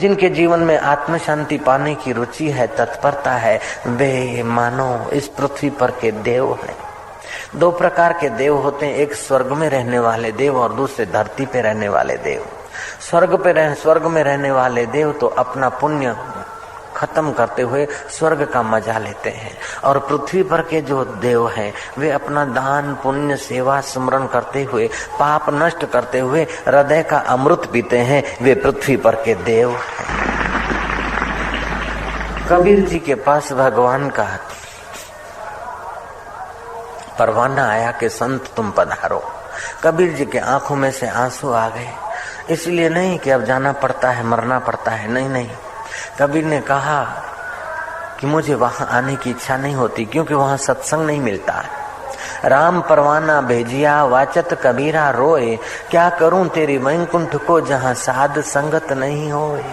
जिनके जीवन में आत्म शांति पाने की रुचि है, तत्परता है, वे मानो इस पृथ्वी पर के देव हैं। दो प्रकार के देव होते हैं, एक स्वर्ग में रहने वाले देव और दूसरे धरती पे रहने वाले देव। स्वर्ग में रहने वाले देव तो अपना पुण्य खत्म करते हुए स्वर्ग का मजा लेते हैं, और पृथ्वी पर के जो देव हैं वे अपना दान पुण्य सेवा स्मरण करते हुए पाप नष्ट करते हुए हृदय का अमृत पीते हैं। वे पृथ्वी पर के देव हैं। कबीर जी के पास भगवान का परवाना आया कि संत तुम पधारो। कबीर जी के आंखों में से आंसू आ गए। इसलिए नहीं कि अब जाना पड़ता है, मरना पड़ता है, नहीं। कबीर ने कहा कि मुझे वहां आने की इच्छा नहीं होती, क्योंकि वहां सत्संग नहीं मिलता है। राम परवाना भेजिया वाचत कबीरा रोए, क्या करूं तेरी वैकुंठ को जहां साध संगत नहीं होए।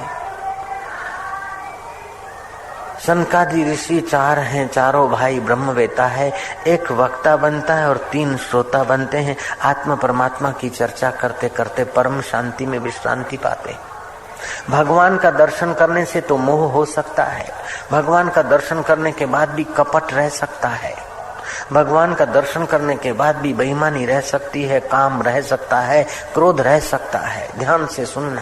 सनकादि ऋषि 4 हैं, चारों भाई ब्रह्मवेता है। एक वक्ता बनता है और 3 श्रोता बनते हैं। आत्मा परमात्मा की चर्चा करते करते परम शांति में विश्रांति पाते। भगवान का दर्शन करने से तो मोह हो सकता है, भगवान का दर्शन करने के बाद भी कपट रह सकता है, भगवान का दर्शन करने के बाद भी बेईमानी रह सकती है, काम रह सकता है, क्रोध रह सकता है। ध्यान से सुनना,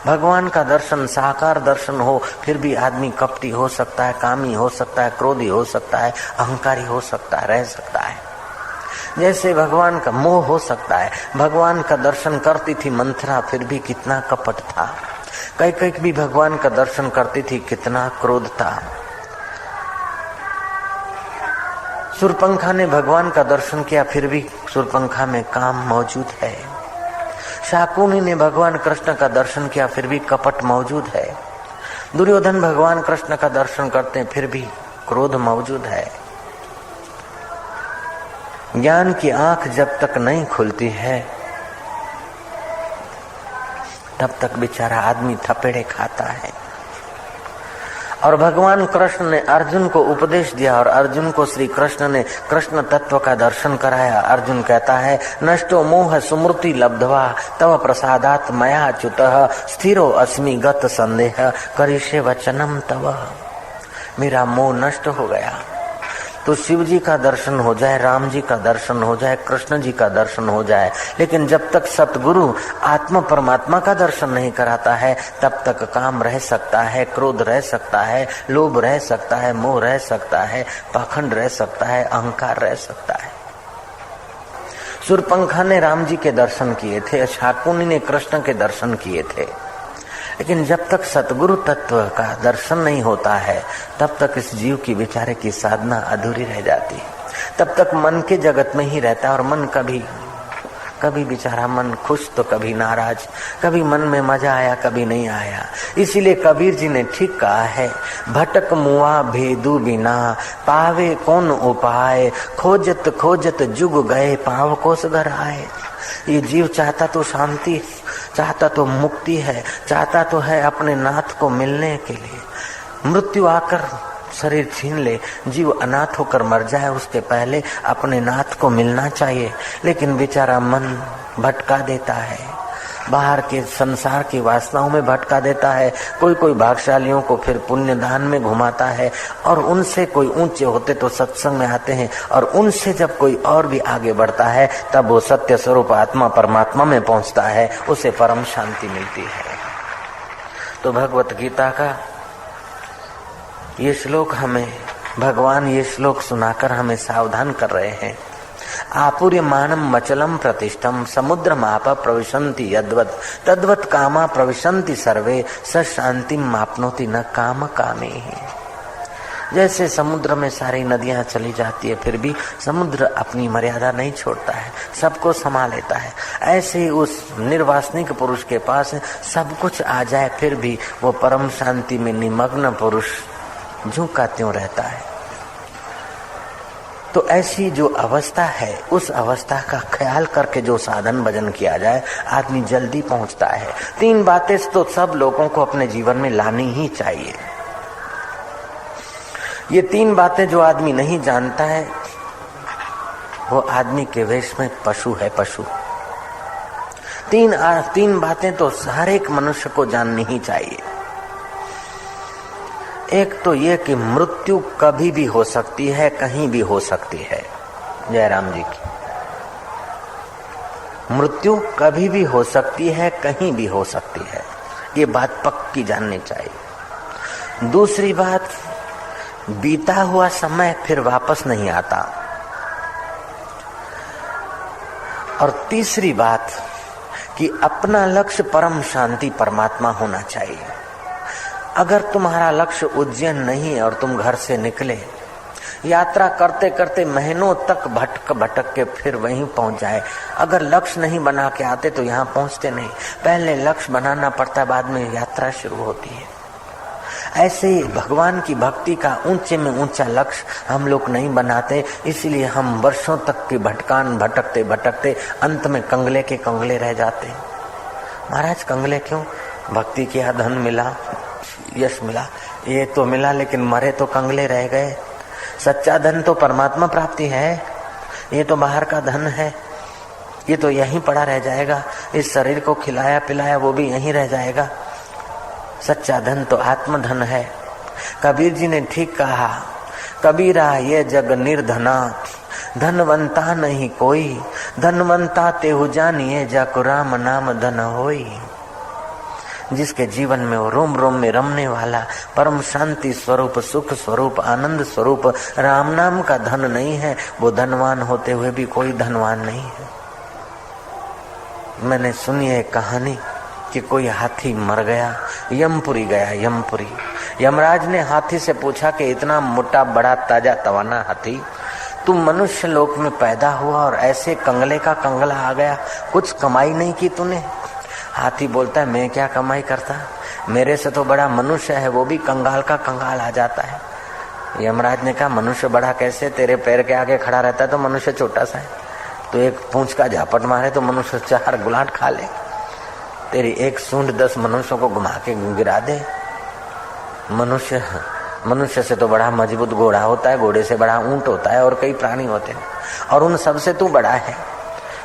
भगवान का दर्शन साकार दर्शन हो फिर भी आदमी कपटी हो सकता है, कामी हो सकता है, क्रोधी हो सकता है, अहंकारी हो सकता है, रह सकता है। जैसे भगवान का मोह हो सकता है। भगवान का दर्शन करती थी मंथरा, फिर भी कितना कपट था। कई भी भगवान का दर्शन करती थी, कितना क्रोध था। शूर्पणखा ने भगवान का दर्शन किया, फिर भी शूर्पणखा में काम मौजूद है। शाकुनी ने भगवान कृष्ण का दर्शन किया, फिर भी कपट मौजूद है। दुर्योधन भगवान कृष्ण का दर्शन करते हैं, फिर भी क्रोध मौजूद है। ज्ञान की आंख जब तक नहीं खुलती है तब तक बेचारा आदमी थपेड़े खाता है। और भगवान कृष्ण ने अर्जुन को उपदेश दिया और अर्जुन को श्री कृष्ण ने कृष्ण तत्व का दर्शन कराया। अर्जुन कहता है, नष्टो मोह सुमृति लब्ध्वा तव प्रसादात् मया च्युतः स्थिरो अस्मि गत संदेह करिष्ये वचनम तव। मेरा मोह नष्ट हो गया। तो शिव जी का दर्शन हो जाए, राम जी का दर्शन हो जाए, कृष्ण जी का दर्शन हो जाए, लेकिन जब तक सतगुरु आत्मा परमात्मा का दर्शन नहीं कराता है तब तक काम रह सकता है, क्रोध रह सकता है, लोभ रह सकता है, मोह रह सकता है, पाखंड रह सकता है, अहंकार रह सकता है। शूर्पणखा ने राम जी के दर्शन किए थे, शाकुनी ने कृष्ण के दर्शन किए थे, लेकिन जब तक सतगुरु तत्व का दर्शन नहीं होता है तब तक इस जीव की बेचारे की साधना अधूरी रह जाती है। तब तक मन के जगत में ही रहता है और मन कभी बेचारा मन खुश तो कभी नाराज, कभी मन में मजा आया कभी नहीं आया। इसीलिए कबीर जी ने ठीक कहा है, भटक मुआ भेदू बिना पावे कौन उपाय, खोजत खोजत जुग गए पाव कोस घर आए। ये जीव चाहता तो शांति, चाहता तो मुक्ति है, चाहता तो है अपने नाथ को मिलने के लिए। मृत्यु आकर शरीर छीन ले, जीव अनाथ होकर मर जाए, उसके पहले अपने नाथ को मिलना चाहिए। लेकिन बेचारा मन भटका देता है, बाहर के संसार की वासनाओं में भटका देता है। कोई भाग्यशालियों को फिर पुण्य दान में घुमाता है, और उनसे कोई ऊंचे होते तो सत्संग में आते हैं, और उनसे जब कोई और भी आगे बढ़ता है तब वो सत्य स्वरूप आत्मा परमात्मा में पहुंचता है, उसे परम शांति मिलती है। तो भगवत गीता का ये श्लोक हमें, भगवान ये श्लोक सुनाकर हमें सावधान कर रहे हैं। आपूर्यमानम मचलम प्रतिष्ठम समुद्रमाप प्रविशन्ति यद्वत् तद्वत् कामा प्रविशन्ति सर्वे स शांतिम माप्नोति न काम कामे। जैसे समुद्र में सारी नदियां चली जाती है फिर भी समुद्र अपनी मर्यादा नहीं छोड़ता है, सबको समा लेता है। ऐसे ही उस निर्वासनिक पुरुष के पास सब कुछ आ जाए फिर भी वो परम शांति में निमग्न पुरुष झुका त्यों रहता है। तो ऐसी जो अवस्था है उस अवस्था का ख्याल करके जो साधन भजन किया जाए आदमी जल्दी पहुंचता है। 3 बातें तो सब लोगों को अपने जीवन में लानी ही चाहिए। ये 3 बातें जो आदमी नहीं जानता है वो आदमी के वेश में पशु है, पशु। 3 बातें तो हर एक मनुष्य को जाननी ही चाहिए। एक तो ये कि मृत्यु कभी भी हो सकती है, कहीं भी हो सकती है। जयराम जी की मृत्यु कभी भी हो सकती है, कहीं भी हो सकती है, ये बात पक्की जाननी चाहिए। दूसरी बात, बीता हुआ समय फिर वापस नहीं आता। और तीसरी बात कि अपना लक्ष्य परम शांति परमात्मा होना चाहिए। अगर तुम्हारा लक्ष्य उज्जैन नहीं है और तुम घर से निकले, यात्रा करते करते महीनों तक भटक भटक के फिर वहीं पहुंच जाए, अगर लक्ष्य नहीं बना के आते तो यहाँ पहुंचते नहीं। पहले लक्ष्य बनाना पड़ता है, बाद में यात्रा शुरू होती है। ऐसे ही भगवान की भक्ति का ऊंचे में ऊंचा लक्ष्य हम लोग नहीं बनाते, इसलिए हम वर्षों तक की भटकान भटकते भटकते अंत में कंगले के कंगले रह जाते। महाराज कंगले क्यों? भक्ति किया, धन मिला, यश मिला, ये तो मिला, लेकिन मरे तो कंगले रह गए। सच्चा धन तो परमात्मा प्राप्ति है, ये तो बाहर का धन है, ये तो यहीं पड़ा रह जाएगा। इस शरीर को खिलाया पिलाया वो भी यहीं रह जाएगा। सच्चा धन तो आत्मधन है। कबीर जी ने ठीक कहा, कबीरा ये जग निर्धना, धनवंता नहीं कोई, धनवंता तेहु जानिए जाको राम नाम धन होई। जिसके जीवन में वो रोम रोम में रमने वाला परम शांति स्वरूप, सुख स्वरूप, आनंद स्वरूप राम नाम का धन नहीं है, वो धनवान होते हुए भी कोई धनवान नहीं है। मैंने सुनी है कहानी कि कोई हाथी मर गया, यमपुरी गया। यमपुरी यमराज ने हाथी से पूछा कि इतना मोटा बड़ा ताजा तवाना हाथी, तू मनुष्य लोक में पैदा हुआ और ऐसे कंगले का कंगला आ गया, कुछ कमाई नहीं की तूने? हाथी बोलता है, मैं क्या कमाई करता, मेरे से तो बड़ा मनुष्य है, वो भी कंगाल का कंगाल आ जाता है। यमराज ने कहा, मनुष्य बड़ा कैसे? तेरे पैर के आगे खड़ा रहता है तो मनुष्य छोटा सा है, तो एक पूंछ का झापट मारे तो मनुष्य 4 गुलाट खा ले, तेरी एक सूंड 10 मनुष्यों को घुमा के गिरा दे। मनुष्य से तो बड़ा मजबूत घोड़ा होता है, घोड़े से बड़ा ऊंट होता है और कई प्राणी होते हैं, और उन सबसे तू बड़ा है।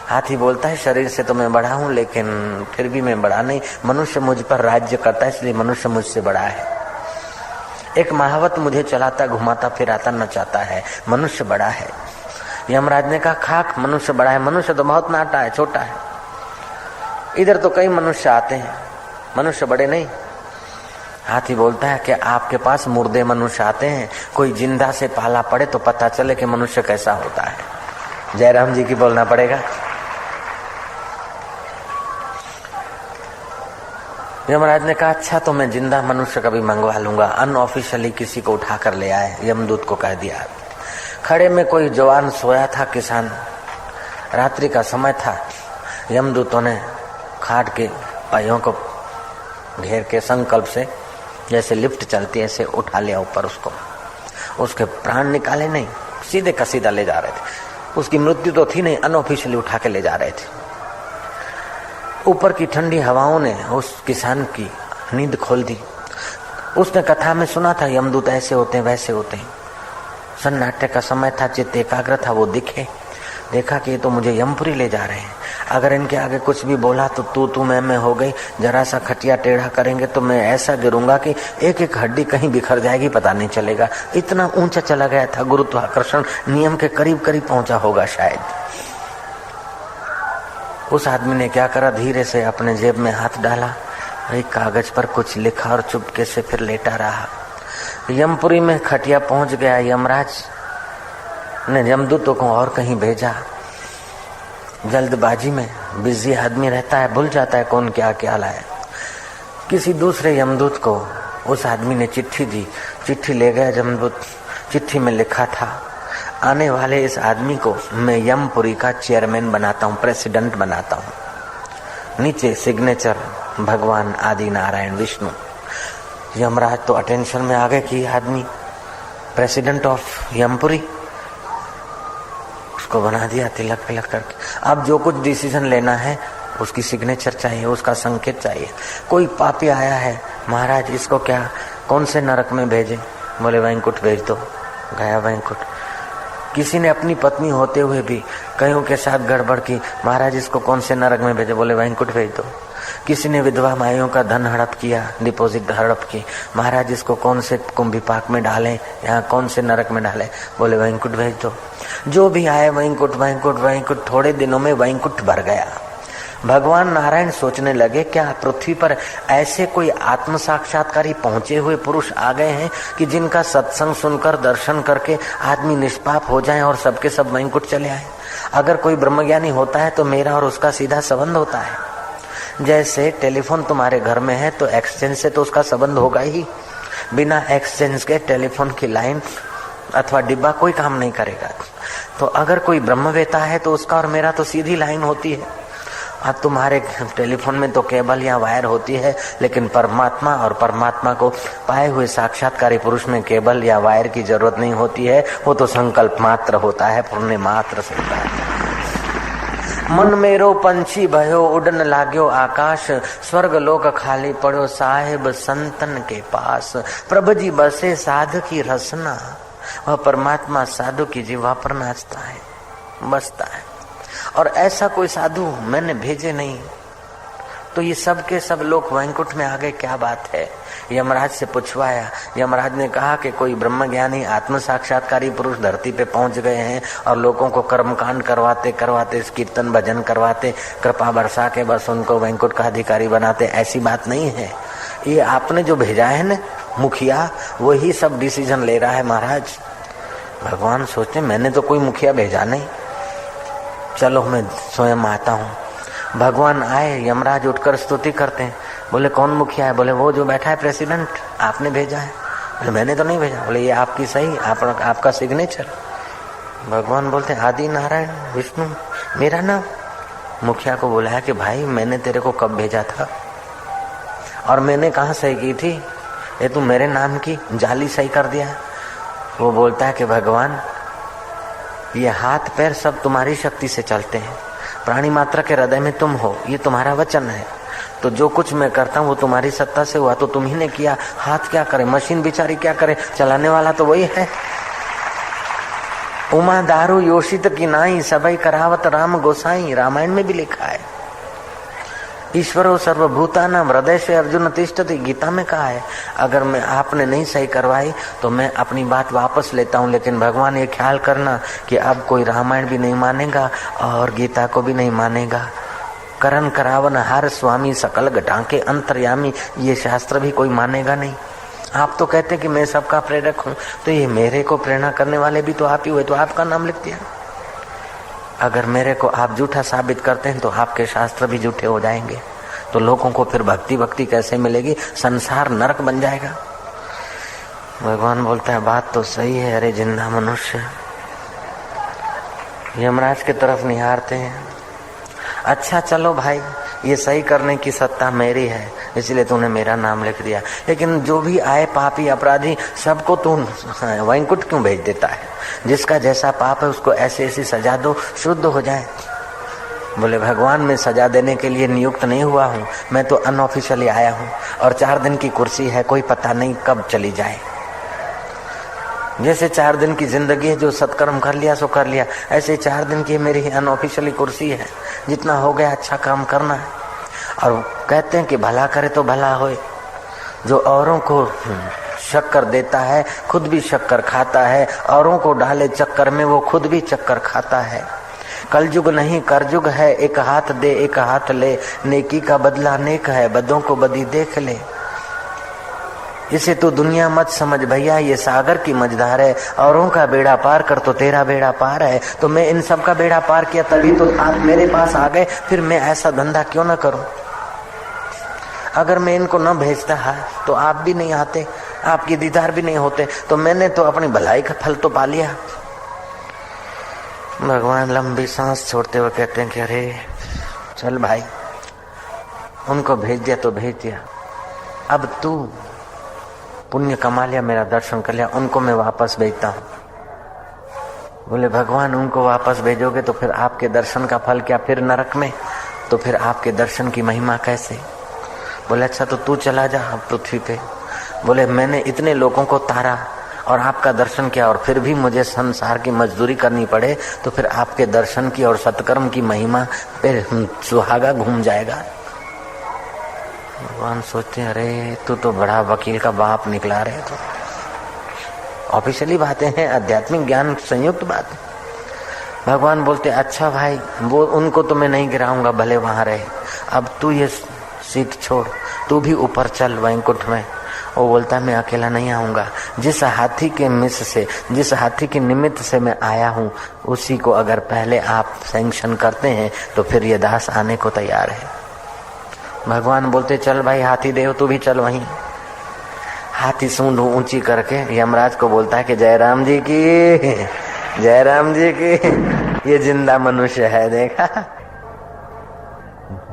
हाथी बोलता है, शरीर से तो मैं बड़ा हूं, लेकिन फिर भी मैं बड़ा नहीं, मनुष्य मुझ पर राज्य करता है, इसलिए मनुष्य मुझसे बड़ा है। एक महावत मुझे चलाता, घुमाता फिराता नचाता है, मनुष्य बड़ा है। यमराज ने कहा, खाक, मनुष्य बड़ा है? मनुष्य तो बहुत नाटा है, छोटा है। इधर तो कई मनुष्य आते हैं, मनुष्य बड़े नहीं। हाथी बोलता है कि आपके पास मुर्दे मनुष्य आते हैं, कोई जिंदा से पाला पड़े तो पता चले कि मनुष्य कैसा होता है। जयराम जी की बोलना पड़ेगा। यमराज ने कहा, अच्छा तो मैं जिंदा मनुष्य कभी मंगवा लूंगा। अनऑफिशियली किसी को उठाकर ले आए, यमदूत को कह दिया। खड़े में कोई जवान सोया था, किसान, रात्रि का समय था। यमदूतों ने खाट के पहियों को घेर के संकल्प से, जैसे लिफ्ट चलती है, ऐसे उठा लिया ऊपर उसको। उसके प्राण निकाले नहीं, सीधे का सीधा ले जा रहे थे। उसकी मृत्यु तो थी नहीं, अनऑफिशियली उठा के ले जा रहे थे। ऊपर की ठंडी हवाओं ने उस किसान की नींद खोल दी। उसने कथा में सुना था यमदूत ऐसे होते हैं वैसे होते हैं। सन्नाटे का समय था, चित्त एकाग्र था, वो देखा कि ये तो मुझे यमपुरी ले जा रहे हैं। अगर इनके आगे कुछ भी बोला तो तू मैं हो गई। जरा सा खटिया टेढ़ा करेंगे तो मैं ऐसा गिरूंगा कि एक एक हड्डी कहीं बिखर जाएगी, पता नहीं चलेगा। इतना ऊंचा चला गया था, गुरुत्वाकर्षण नियम के करीब करीब पहुंचा होगा शायद। उस आदमी ने क्या करा, धीरे से अपने जेब में हाथ डाला, एक कागज पर कुछ लिखा और चुपके से फिर लेटा रहा। यमपुरी में खटिया पहुंच गया। यमराज ने यमदूतों को और कहीं भेजा। जल्दबाजी में बिजी आदमी रहता है, भूल जाता है कौन क्या क्या लाया। किसी दूसरे यमदूत को उस आदमी ने चिट्ठी दी। चिट्ठी ले गया यमदूत। चिट्ठी में लिखा था, आने वाले इस आदमी को मैं यमपुरी का चेयरमैन बनाता हूँ, प्रेसिडेंट बनाता हूँ। नीचे सिग्नेचर भगवान आदि नारायण विष्णु। यमराज तो अटेंशन में आ गए कि आदमी प्रेसिडेंट ऑफ यमपुरी, उसको बना दिया तिलक तिलक करके। अब जो कुछ डिसीजन लेना है उसकी सिग्नेचर चाहिए, उसका संकेत चाहिए। कोई पापी आया है, महाराज इसको क्या कौन से नरक में भेजे? बोले वैंकुट भेज दो। गया वैंकुट। किसी ने अपनी पत्नी होते हुए भी कईयों के साथ गड़बड़ की, महाराज इसको कौन से नरक में भेजे? बोले वैंकुट भेज दो। किसी ने विधवा माइयों का धन हड़प किया, डिपॉजिट हड़प की। महाराज इसको कौन से कुंभी पाक में डालें, यहाँ कौन से नरक में डालें? बोले वैंकुट भेज दो। जो भी आए वैंकुट वैंकुट वैंकुट। थोड़े दिनों में वैंकुट भर गया। भगवान नारायण सोचने लगे क्या पृथ्वी पर ऐसे कोई आत्म साक्षात्कारी पहुंचे हुए पुरुष आ गए हैं कि जिनका सत्संग सुनकर दर्शन करके आदमी निष्पाप हो जाए और सबके सब वैंकुट चले आए। अगर कोई ब्रह्मज्ञानी होता है तो मेरा और उसका सीधा संबंध होता है। जैसे टेलीफोन तुम्हारे घर में है तो एक्सचेंज से तो उसका संबंध होगा ही। बिना एक्सचेंज के टेलीफोन की लाइन अथवा डिब्बा कोई काम नहीं करेगा। तो अगर कोई ब्रह्मवेता है तो उसका और मेरा तो सीधी लाइन होती है। अब तुम्हारे टेलीफोन में तो केबल या वायर होती है, लेकिन परमात्मा और परमात्मा को पाए हुए साक्षात्कारी पुरुष में केबल या वायर की जरूरत नहीं होती है। वो तो संकल्प मात्र होता है, पुण्य मात्र से होता है। मन मेरो पंछी भयो उड़न लाग्यो आकाश, स्वर्ग लोक खाली पड़ो साहेब संतन के पास। प्रभु जी बसे साधु की रसना, वह परमात्मा साधु की जीवा पर नाचता है, बसता है। और ऐसा कोई साधु मैंने भेजे नहीं। तो ये सब के सब लोग वैंकुट में आ गए, क्या बात है? यमराज से पूछवाया। यमराज ने कहा कि कोई ब्रह्मज्ञानी आत्म साक्षात्कारी पुरुष धरती पे पहुंच गए हैं और लोगों को कर्मकांड करवाते करवाते, कीर्तन भजन करवाते, कृपा बरसा के बस उनको वैंकुट का अधिकारी बनाते। ऐसी बात नहीं है। ये आपने जो भेजा है ना मुखिया, वही सब डिसीजन ले रहा है महाराज। भगवान सोचते मैंने तो कोई मुखिया भेजा नहीं, चलो मैं स्वयं आता हूँ। भगवान आए, यमराज उठकर स्तुति करते हैं। बोले कौन मुखिया है? बोले वो जो बैठा है प्रेसिडेंट, आपने भेजा है। बोले मैंने तो नहीं भेजा। बोले ये आपकी सही, आपका सिग्नेचर। भगवान बोलते आदि नारायण विष्णु मेरा नाम। मुखिया को बोला है कि भाई मैंने तेरे को कब भेजा था और मैंने कहाँ सही की थी? ये तू मेरे नाम की जाली सही कर दिया है। वो बोलता है कि भगवान ये हाथ पैर सब तुम्हारी शक्ति से चलते हैं, प्राणी मात्र के हृदय में तुम हो, ये तुम्हारा वचन है। तो जो कुछ मैं करता हूँ वो तुम्हारी सत्ता से हुआ, तो तुम ही ने किया। हाथ क्या करे, मशीन बेचारी क्या करे, चलाने वाला तो वही है। उमा दारू योषित की नाई, सबई करावत राम गोसाई। रामायण में भी लिखा है। ईश्वरो सर्वभूतानां हृदय से अर्जुन तिष्ठति, गीता में कहा है। अगर मैं आपने नहीं सही करवाई तो मैं अपनी बात वापस लेता हूँ, लेकिन भगवान ये ख्याल करना कि अब कोई रामायण भी नहीं मानेगा और गीता को भी नहीं मानेगा। करण करावन हार स्वामी सकल घटाके अंतर्यामी, ये शास्त्र भी कोई मानेगा नहीं। आप तो कहते कि मैं सबका प्रेरक हूँ, तो ये मेरे को प्रेरणा करने वाले भी तो आप ही हुए, तो आपका नाम लिख दिया। अगर मेरे को आप झूठा साबित करते हैं तो आपके शास्त्र भी झूठे हो जाएंगे। तो लोगों को फिर भक्ति कैसे मिलेगी? संसार नरक बन जाएगा। भगवान बोलता है बात तो सही है, अरे जिंदा मनुष्य। यमराज की तरफ निहारते हैं। अच्छा चलो भाई, ये सही करने की सत्ता मेरी है, इसलिए तूने मेरा नाम लिख दिया। लेकिन जो भी आए पापी अपराधी, सबको तू वैंकुट क्यों भेज देता है? जिसका जैसा पाप है उसको ऐसे ऐसी सजा दो, शुद्ध हो जाए। बोले भगवान मैं सजा देने के लिए नियुक्त नहीं हुआ हूँ, मैं तो अनऑफिशियली आया हूँ और 4 दिन की कुर्सी है, कोई पता नहीं कब चली जाए। जैसे 4 दिन की जिंदगी है, जो सत्कर्म कर लिया सो कर लिया, ऐसे 4 दिन की मेरी अनऑफिशियली कुर्सी है। जितना हो गया अच्छा काम करना है। और कहते हैं कि भला करे तो भला होए। जो औरों को शक्कर देता है खुद भी शक्कर खाता है, औरों को डाले चक्कर में वो खुद भी चक्कर खाता है। कलयुग नहीं करजुग है, एक हाथ दे एक हाथ ले, नेकी का बदला नेक है, बदों को बदी देख ले। इसे तो दुनिया मत समझ भैया, ये सागर की मझधार है। औरों का बेड़ा पार कर तो तेरा बेड़ा पार है। तो मैं इन सब का बेड़ा पार किया तभी तो आप मेरे पास आ गए, फिर मैं ऐसा धंधा क्यों न करूं? अगर मैं इनको न भेजता है तो आप भी नहीं आते, आपकी दीदार भी नहीं होते। तो मैंने तो अपनी भलाई का फल तो पा लिया। भगवान लंबी सांस छोड़ते हुए कहते हैं कि अरे चल भाई, उनको भेज दिया तो भेज दिया, अब तू पुण्य कमा लिया, मेरा दर्शन कर लिया, उनको मैं वापस भेजता हूँ। बोले भगवान उनको वापस भेजोगे तो फिर आपके दर्शन का फल क्या? फिर नरक में? तो फिर आपके दर्शन की महिमा कैसे? बोले अच्छा तो तू चला जा पृथ्वी पे। बोले मैंने इतने लोगों को तारा और आपका दर्शन किया और फिर भी मुझे संसार की मजदूरी करनी पड़े, तो फिर आपके दर्शन की और सत्कर्म की महिमा पे सुहागा घूम जाएगा। भगवान सोचते हैं अरे तू तो बड़ा वकील का बाप निकला रहे। तो ऑफिशियली बातें हैं, आध्यात्मिक ज्ञान संयुक्त बात है। भगवान बोलते अच्छा भाई, वो उनको तो मैं नहीं गिराऊंगा, भले वहां रहे, अब तू ये सीट छोड़, तू भी ऊपर चल वैकुंठ में। वो बोलता मैं अकेला नहीं आऊंगा, जिस हाथी के मिस से, जिस हाथी के निमित्त से मैं आया हूँ, उसी को अगर पहले आप सैंक्शन करते हैं तो फिर ये दास आने को तैयार है। भगवान बोलते चल भाई हाथी देव, तू भी चल वहीं। हाथी सूंड ऊंची करके यमराज को बोलता है कि जयराम जी की, जयराम जी की। ये जिंदा मनुष्य है, देखा,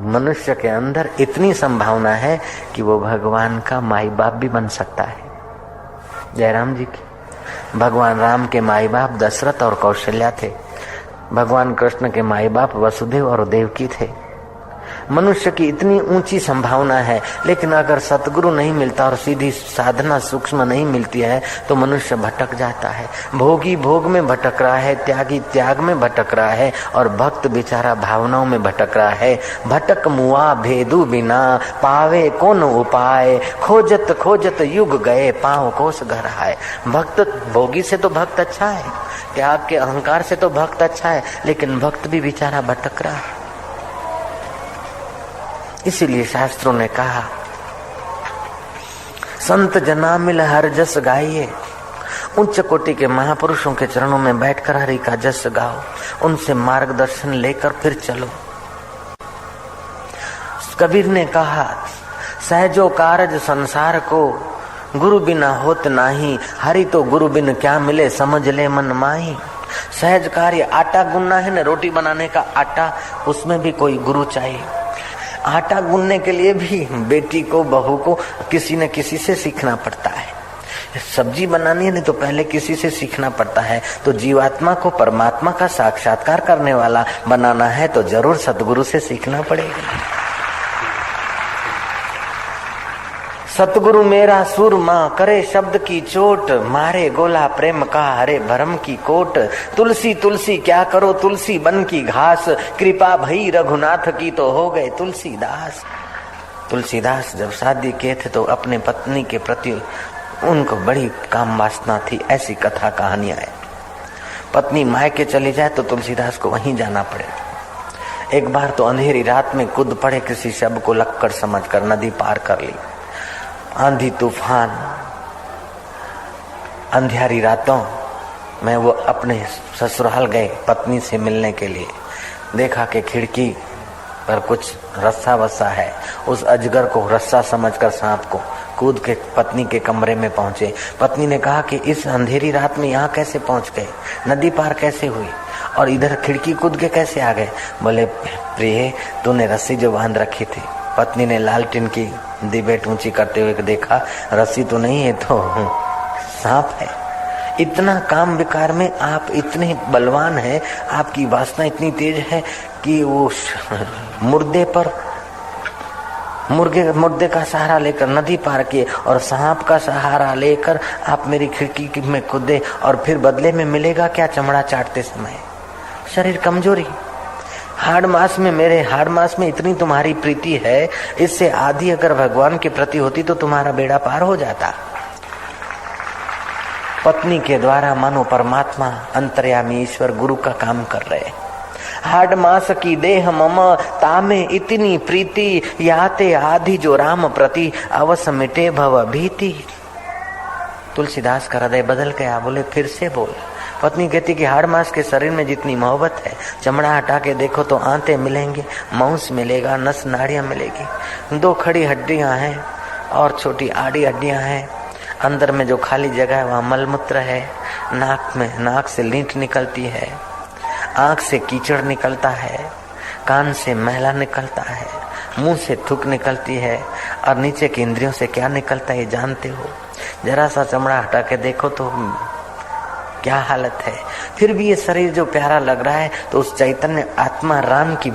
मनुष्य के अंदर इतनी संभावना है कि वो भगवान का माई बाप भी बन सकता है। जयराम जी की। भगवान राम के माई बाप दशरथ और कौशल्या थे। भगवान कृष्ण के माई बाप वसुदेव और देवकी थे। मनुष्य की इतनी ऊंची संभावना है, लेकिन अगर सतगुरु नहीं मिलता और सीधी साधना सूक्ष्म नहीं मिलती है तो मनुष्य भटक जाता है। भोगी भोग में भटक रहा है, त्यागी त्याग में भटक रहा है, और भक्त बेचारा भावनाओं में भटक रहा है। भटक मुआ भेदू बिना, पावे कौन उपाय, खोजत खोजत युग गए, पाँव कोस घर आए। भक्त भोगी से तो भक्त अच्छा है, त्याग के अहंकार से तो भक्त अच्छा है, लेकिन भक्त भी बेचारा भटक रहा है। इसीलिए शास्त्रों ने कहा संत जना मिल हर जस गाइए। उच्च कोटि के महापुरुषों के चरणों में बैठकर हरि का जस गाओ, उनसे मार्गदर्शन लेकर फिर चलो। कबीर ने कहा सहजो कारज संसार को, गुरु बिना होत नाही, हरि तो गुरु बिन क्या मिले, समझ ले मन माही। सहज कार्य, आटा गूंदना है ना, रोटी बनाने का आटा, उसमें भी कोई गुरु चाहिए। आटा गूंदने के लिए भी बेटी को, बहू को किसी न किसी से सीखना पड़ता है। सब्जी बनानी है नहीं तो पहले किसी से सीखना पड़ता है। तो जीवात्मा को परमात्मा का साक्षात्कार करने वाला बनाना है तो जरूर सतगुरु से सीखना पड़ेगा। सतगुरु मेरा सुरमा, करे शब्द की चोट, मारे गोला प्रेम का, हरे भरम की कोट। तुलसी तुलसी क्या करो, तुलसी बन की घास, कृपा भई रघुनाथ की तो हो गए तुलसीदास। तुलसीदास जब शादी किए थे तो अपने पत्नी के प्रति उनको बड़ी काम वासना थी। ऐसी कथा कहानियां है। पत्नी मायके चली जाए तो तुलसीदास को वहीं जाना पड़े। एक बार तो अंधेरी रात में कूद पड़े, किसी शब्द को लक्कड़ समझकर नदी पार कर ली। आंधी तूफान, अंधियारी रातों में वो अपने ससुराल गए पत्नी से मिलने के लिए। देखा कि खिड़की पर कुछ रस्सा वस्सा है। उस अजगर को रस्सा समझकर सांप को कूद के पत्नी के कमरे में पहुंचे। पत्नी ने कहा कि इस अंधेरी रात में यहाँ कैसे पहुंच गए, नदी पार कैसे हुई और इधर खिड़की कूद के कैसे आ गए? बोले प्रिय, तूने रस्सी जो बांध रखी थी। पत्नी ने लालटेन की दिबेट ऊंची करते हुए देखा, रस्सी तो नहीं है, तो सांप है। इतना काम विकार में आप इतने बलवान हैं, आपकी वासना इतनी तेज है कि वो मुर्दे का सहारा लेकर नदी पार किए और सांप का सहारा लेकर आप मेरी खिड़की में कूदे, और फिर बदले में मिलेगा क्या? चमड़ा चाटते समय शरीर कमजोरी। हाड़ मास में, मेरे हाड़ मास में इतनी तुम्हारी प्रीति है, इससे आधी अगर भगवान के प्रति होती तो तुम्हारा बेड़ा पार हो जाता। पत्नी के द्वारा मानो परमात्मा अंतर्यामी ईश्वर गुरु का काम कर रहे। हाड़ मास की देह मम, तामे इतनी प्रीति, याते आधी जो राम प्रति, अवस मिटे भव भीति। तुलसीदास का हृदय बदल गया। बोले फिर से बोल। पत्नी कहती कि हाड़ मास के शरीर में जितनी मोहब्बत है, चमड़ा हटा के देखो तो आंतें मिलेंगे, मांस मिलेगा, नस नाड़ियां मिलेगी। 2 खड़ी हड्डियां हैं और छोटी आड़ी हड्डियां हैं। अंदर में जो खाली जगह है वहाँ मलमूत्र है। नाक से लींट निकलती है, आंख से कीचड़ निकलता है, कान से मैला निकलता है, मुंह से थूक निकलती है, और नीचे की इंद्रियों से क्या निकलता है ये जानते हो? जरा सा चमड़ा हटा के देखो तो क्या हालत है। फिर भी ये शरीर जो प्यारा लग रहा है तो उस चैतन्य आत्मा राम की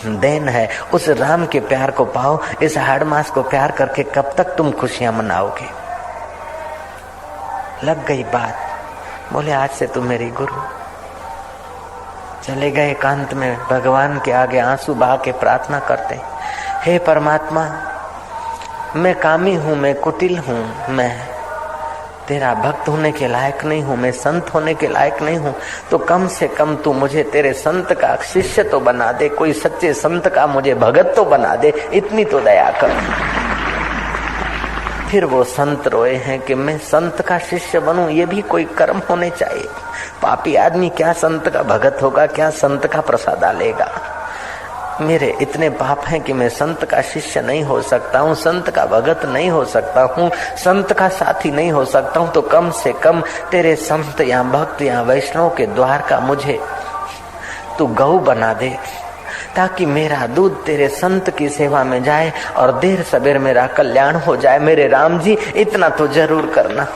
देन है। उस राम के प्यार को पाओ। इस हाड़ मास को प्यार करके कब तक तुम खुशियां मनाओगे? लग गई बात। बोले आज से तुम मेरी गुरु। चले गए एकांत में, भगवान के आगे आंसू बहा के प्रार्थना करते, हे परमात्मा, मैं कामी हूँ, मैं कुटिल हूँ, मैं तेरा भक्त होने के लायक नहीं हूँ, मैं संत होने के लायक नहीं हूँ, तो कम से कम तू मुझे तेरे संत का शिष्य तो बना दे, कोई सच्चे संत का मुझे भगत तो बना दे, इतनी तो दया कर। फिर वो संत रोए हैं कि मैं संत का शिष्य बनूं, ये भी कोई कर्म होने चाहिए। पापी आदमी क्या संत का भगत होगा, क्या संत का प्रसादा लेगा। मेरे इतने पाप हैं कि मैं संत का शिष्य नहीं हो सकता हूँ, संत का भगत नहीं हो सकता हूँ, संत का साथी नहीं हो सकता हूँ, तो कम से कम तेरे संत या भक्त या वैष्णव के द्वार का मुझे तू गौ बना दे, ताकि मेरा दूध तेरे संत की सेवा में जाए और देर सबेर मेरा कल्याण हो जाए। मेरे राम जी इतना तो जरूर करना।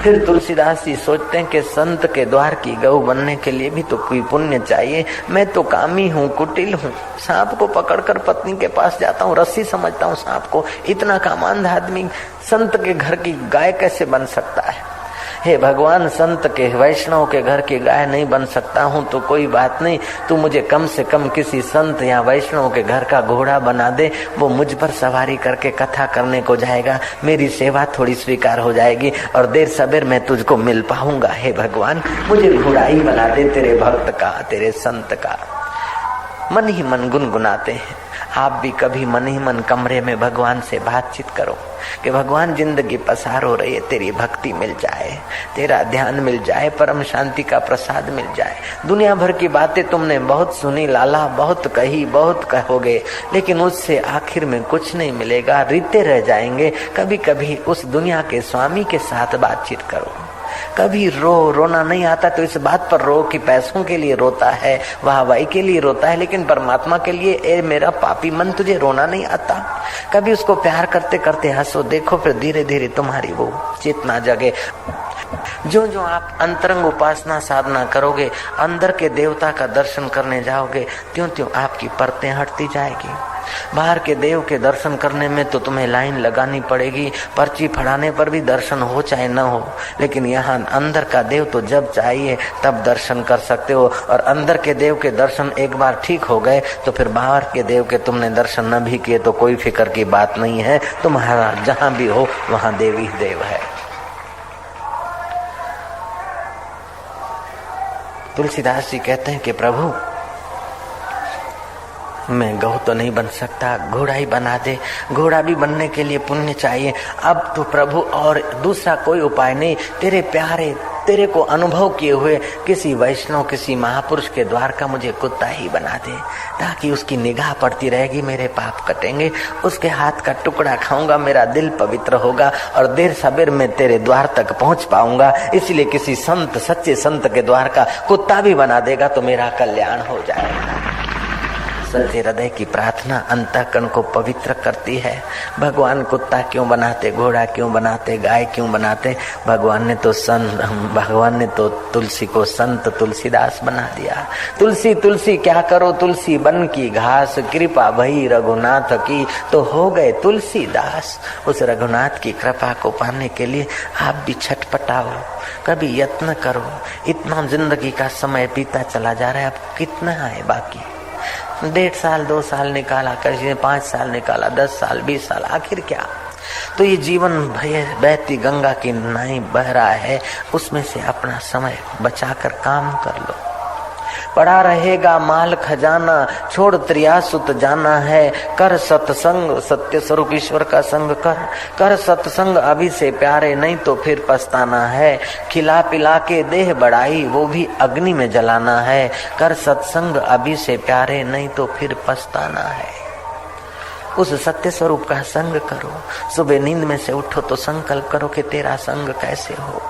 फिर तुलसीदास जी सोचते हैं कि संत के द्वार की गऊ बनने के लिए भी तो कोई पुण्य चाहिए। मैं तो कामी हूँ, कुटिल हूँ, सांप को पकड़कर पत्नी के पास जाता हूँ, रस्सी समझता हूँ सांप को। इतना कामांध आदमी संत के घर की गाय कैसे बन सकता है। हे भगवान, संत के वैष्णव के घर की गाय नहीं बन सकता हूँ तो कोई बात नहीं, तू मुझे कम से कम किसी संत या वैष्णव के घर का घोड़ा बना दे, वो मुझ पर सवारी करके कथा करने को जाएगा, मेरी सेवा थोड़ी स्वीकार हो जाएगी और देर सबेर मैं तुझको मिल पाऊंगा। हे भगवान, मुझे घोड़ा ही बना दे तेरे भक्त का, तेरे संत का। मन ही मन गुनगुनाते हैं। आप भी कभी मन ही मन कमरे में भगवान से बातचीत करो कि भगवान, जिंदगी पसार हो रही है, तेरी भक्ति मिल जाए, तेरा ध्यान मिल जाए, परम शांति का प्रसाद मिल जाए। दुनिया भर की बातें तुमने बहुत सुनी लाला, बहुत कही, बहुत कहोगे, लेकिन उससे आखिर में कुछ नहीं मिलेगा, रीते रह जाएंगे। कभी कभी उस दुनिया के स्वामी के साथ बातचीत करो। कभी रोना नहीं आता तो इस बात पर रो कि पैसों के लिए रोता है, वाहवाही के लिए रोता है, लेकिन परमात्मा के लिए ए मेरा पापी मन, तुझे रोना नहीं आता। कभी उसको प्यार करते करते हंसो, देखो फिर धीरे धीरे तुम्हारी वो चेतना जगे। जो जो आप अंतरंग उपासना साधना करोगे, अंदर के देवता का दर्शन करने जाओगे, त्यों त्यों आपकी परतें हटती जाएगी। बाहर के देव के दर्शन करने में तो तुम्हें लाइन लगानी पड़ेगी, पर्ची फड़ाने पर भी दर्शन हो चाहे न हो, लेकिन यहाँ अंदर का देव तो जब चाहिए तब दर्शन कर सकते हो। और अंदर के देव के दर्शन एक बार ठीक हो गए तो फिर बाहर के देव के तुमने दर्शन न भी किए तो कोई फिक्र की बात नहीं है, तुम्हारा जहाँ भी हो वहाँ देव ही देव है। तुलसीदास जी कहते हैं कि प्रभु, मैं गौ तो नहीं बन सकता, घोड़ा ही बना दे। घोड़ा भी बनने के लिए पुण्य चाहिए। अब तो प्रभु और दूसरा कोई उपाय नहीं, तेरे प्यारे, तेरे को अनुभव किए हुए किसी वैष्णव, किसी महापुरुष के द्वार का मुझे कुत्ता ही बना दे, ताकि उसकी निगाह पड़ती रहेगी, मेरे पाप कटेंगे, उसके हाथ का टुकड़ा खाऊंगा, मेरा दिल पवित्र होगा और देर सबेर में तेरे द्वार तक पहुंच पाऊंगा। इसलिए किसी संत, सच्चे संत के द्वार का कुत्ता भी बना देगा तो मेरा कल्याण हो जाएगा। सच्चे हृदय की प्रार्थना अंतःकरण को पवित्र करती है। भगवान कुत्ता क्यों बनाते, घोड़ा क्यों बनाते, गाय क्यों बनाते? भगवान ने तो तुलसी को संत तुलसीदास बना दिया। तुलसी तुलसी क्या करो, तुलसी बन की घास, कृपा भई रघुनाथ की, तो हो गए तुलसीदास। उस रघुनाथ की कृपा को पाने के लिए आप भी छटपटाओ, कभी यत्न करो। इतना जिंदगी का समय बीता चला जा रहा है, अब कितना है बाकी? 1.5 साल 2 साल निकाला, किसी ने 5 साल निकाला, 10 साल 20 साल, आखिर क्या? तो ये जीवन बहती गंगा की नाई बह रहा है, उसमें से अपना समय बचाकर काम कर लो। पड़ा रहेगा माल खजाना, छोड़ त्रियासुत जाना है, कर सत्संग, सत्य स्वरूप ईश्वर का संग कर सत्संग अभी से प्यारे, नहीं तो फिर पछताना है। खिला पिला के देह बढ़ाई, वो भी अग्नि में जलाना है। कर सत्संग अभी से प्यारे, नहीं तो फिर पछताना है। उस सत्य स्वरूप का संग करो। सुबह नींद में से उठो तो संकल्प करो कि तेरा संग कैसे हो।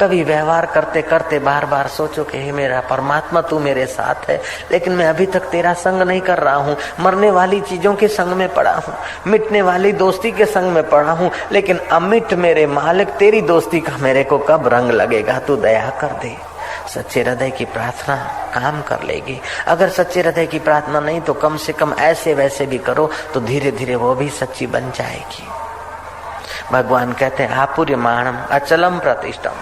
कभी व्यवहार करते करते बार बार सोचो कि हे मेरा परमात्मा, तू मेरे साथ है, लेकिन मैं अभी तक तेरा संग नहीं कर रहा हूँ। मरने वाली चीजों के संग में पड़ा हूँ, मिटने वाली दोस्ती के संग में पड़ा हूँ, लेकिन अमिट मेरे मालिक, तेरी दोस्ती का मेरे को कब रंग लगेगा? तू दया कर दे। सच्चे हृदय की प्रार्थना काम कर लेगी। अगर सच्चे हृदय की प्रार्थना नहीं तो कम से कम ऐसे वैसे भी करो तो धीरे धीरे वो भी सच्ची बन जाएगी। भगवान कहते हैं आपुर्यमाणम अचलम प्रतिष्ठम,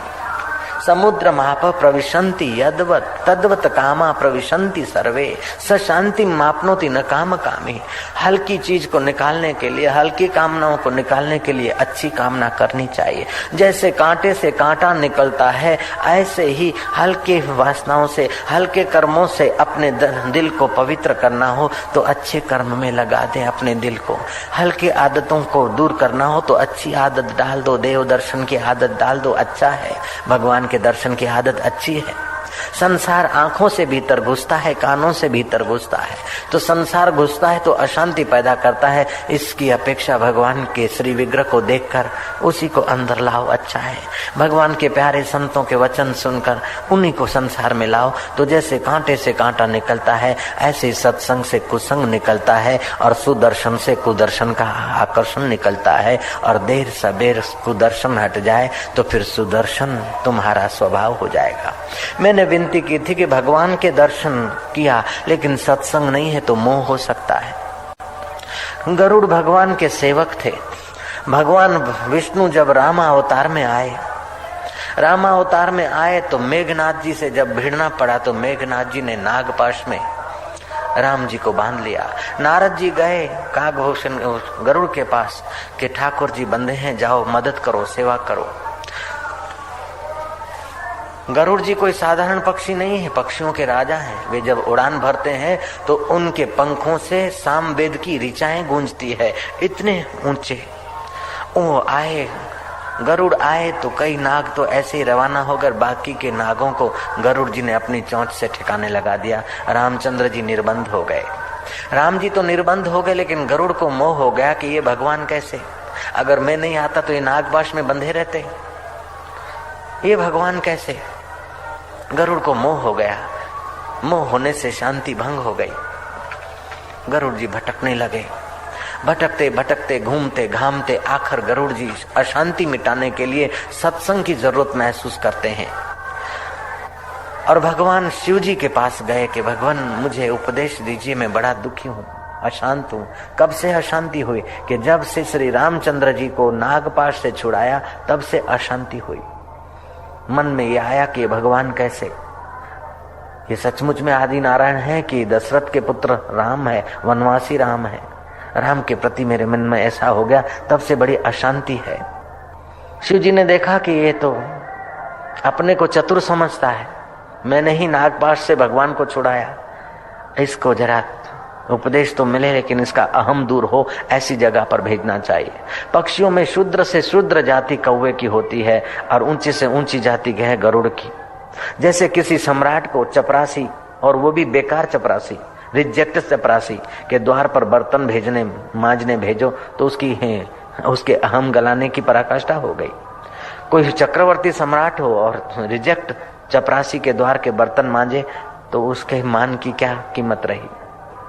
समुद्र माप प्रविशंति यदवत तद्वत कामा प्रविशंति सर्वे स शांति मापनोति न काम कामी। हल्की चीज को निकालने के लिए, हल्की कामनाओं को निकालने के लिए अच्छी कामना करनी चाहिए। जैसे कांटे से कांटा निकलता है, ऐसे ही हल्के वासनाओं से, हल्के कर्मों से अपने दिल को पवित्र करना हो तो अच्छे कर्म में लगा दे अपने दिल को। हल्की आदतों को दूर करना हो तो अच्छी आदत डाल दो, देव दर्शन की आदत डाल दो, अच्छा है। भगवान के दर्शन की आदत अच्छी है। संसार आंखों से भीतर घुसता है, कानों से भीतर घुसता है, तो संसार घुसता है तो अशांति पैदा करता है। इसकी अपेक्षा भगवान के श्री विग्रह को देखकर उसी को अंदर लाओ, अच्छा है। भगवान के प्यारे संतों के वचन सुनकर उन्हीं को संसार में लाओ, तो जैसे कांटे से कांटा निकलता है, ऐसे सत्संग से कुसंग निकलता है और सुदर्शन से कुदर्शन का आकर्षण निकलता है। और देर सबेर कुदर्शन हट जाए तो फिर सुदर्शन तुम्हारा स्वभाव हो जाएगा। मैंने विनती की थी कि भगवान के दर्शन किया लेकिन सत्संग नहीं है तो मोह हो सकता है। गरुड़ भगवान के सेवक थे। भगवान विष्णु जब रामावतार में आए तो मेघनाथ जी से जब भिड़ना पड़ा तो मेघनाथ जी ने नागपाश में राम जी को बांध लिया। नारद जी गए कागभूषण गरुड़ के पास कि ठाकुर जी बंधे हैं, जाओ मदद करो, सेवा करो। गरुड़ जी कोई साधारण पक्षी नहीं है, पक्षियों के राजा हैं। वे जब उड़ान भरते हैं तो उनके पंखों से सामवेद की ऋचाएं गूंजती है, इतने ऊंचे। वो आए, गरुड़ आए तो कई नाग तो ऐसे ही रवाना होकर बाकी के नागों को गरुड़ जी ने अपनी चोंच से ठिकाने लगा दिया। रामचंद्र जी निर्बंध हो गए। राम जी तो निर्बंध हो गए, लेकिन गरुड़ को मोह हो गया कि ये भगवान कैसे, अगर मैं नहीं आता तो ये नागपाश में बंधे रहते, ये भगवान कैसे। गरुड़ को मोह हो गया। मोह होने से शांति भंग हो गई। गरुड़ जी भटकने लगे। भटकते भटकते घूमते घामते आखिर गरुड़ जी अशांति मिटाने के लिए सत्संग की जरूरत महसूस करते हैं और भगवान शिव जी के पास गए कि भगवान मुझे उपदेश दीजिए, मैं बड़ा दुखी हूँ, अशांत हूँ। कब से अशांति हुई कि जब से श्री रामचंद्र जी को नागपाश से छुड़ाया तब से अशांति हुई। मन में यह आया कि भगवान कैसे, ये सचमुच में आदि नारायण है कि दशरथ के पुत्र राम है, वनवासी राम है। राम के प्रति मेरे मन में ऐसा हो गया, तब से बड़ी अशांति है। शिव जी ने देखा कि ये तो अपने को चतुर समझता है, मैंने ही नागपाश से भगवान को छुड़ाया, इसको जरा उपदेश तो मिले लेकिन इसका अहम दूर हो, ऐसी जगह पर भेजना चाहिए। पक्षियों में शूद्र से शूद्र जाति कौवे की होती है और ऊंची से ऊंची जाति है गरुड़ की। जैसे किसी सम्राट को चपरासी, और वो भी बेकार चपरासी, रिजेक्ट चपरासी के द्वार पर बर्तन भेजने मांजने भेजो तो उसके अहम गलाने की पराकाष्ठा हो गई। कोई चक्रवर्ती सम्राट हो और रिजेक्ट चपरासी के द्वार के बर्तन मांजे तो उसके मान की क्या कीमत रही।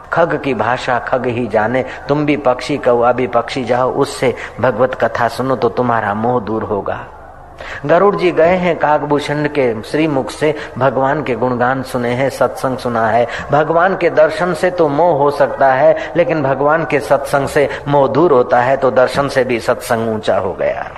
खग की भाषा खग ही जाने, तुम भी पक्षी कौआ भी पक्षी जाओ, उससे भगवत कथा सुनो तो तुम्हारा मोह दूर होगा। गरुड़ जी गए हैं कागभूषण के श्रीमुख से भगवान के गुणगान सुने हैं, सत्संग सुना है। भगवान के दर्शन से तो मोह हो सकता है, लेकिन भगवान के सत्संग से मोह दूर होता है, तो दर्शन से भी सत्संग ऊंचा हो गया।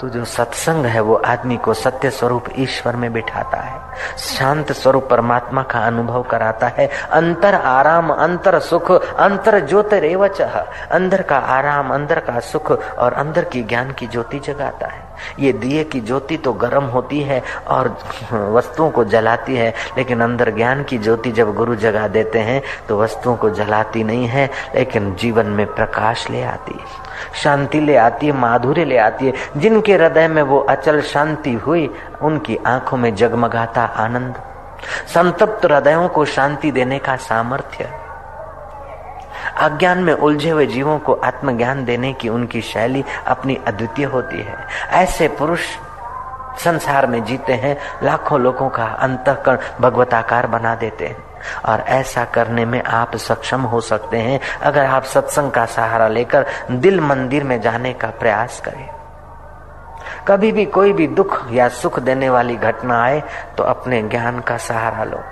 तो जो सत्संग है वो आदमी को सत्य स्वरूप ईश्वर में बिठाता है, शांत स्वरूप परमात्मा का अनुभव कराता है। अंतर आराम अंतर सुख अंतर ज्योतिरेव चह, अंदर का आराम अंदर का सुख और अंदर की ज्ञान की ज्योति जगाता है। ये दिए की ज्योति तो गर्म होती है और वस्तुओं को जलाती है, लेकिन अंदर ज्ञान की ज्योति जब गुरु जगा देते हैं तो वस्तुओं को जलाती नहीं है, लेकिन जीवन में प्रकाश ले आती है, शांति ले आती है, माधुर्य ले आती है। जिनके हृदय में वो अचल शांति हुई उनकी आंखों में जगमगाता आनंद, संतप्त हृदयों को शांति देने का सामर्थ्य, अज्ञान में उलझे हुए जीवों को आत्मज्ञान देने की उनकी शैली अपनी अद्वितीय होती है। ऐसे पुरुष संसार में जीते हैं, लाखों लोगों का अंतःकरण भगवताकार बना देते हैं। और ऐसा करने में आप सक्षम हो सकते हैं अगर आप सत्संग का सहारा लेकर दिल मंदिर में जाने का प्रयास करें। कभी भी कोई भी दुख या सुख देने वाली घटना आए तो अपने ज्ञान का सहारा लो।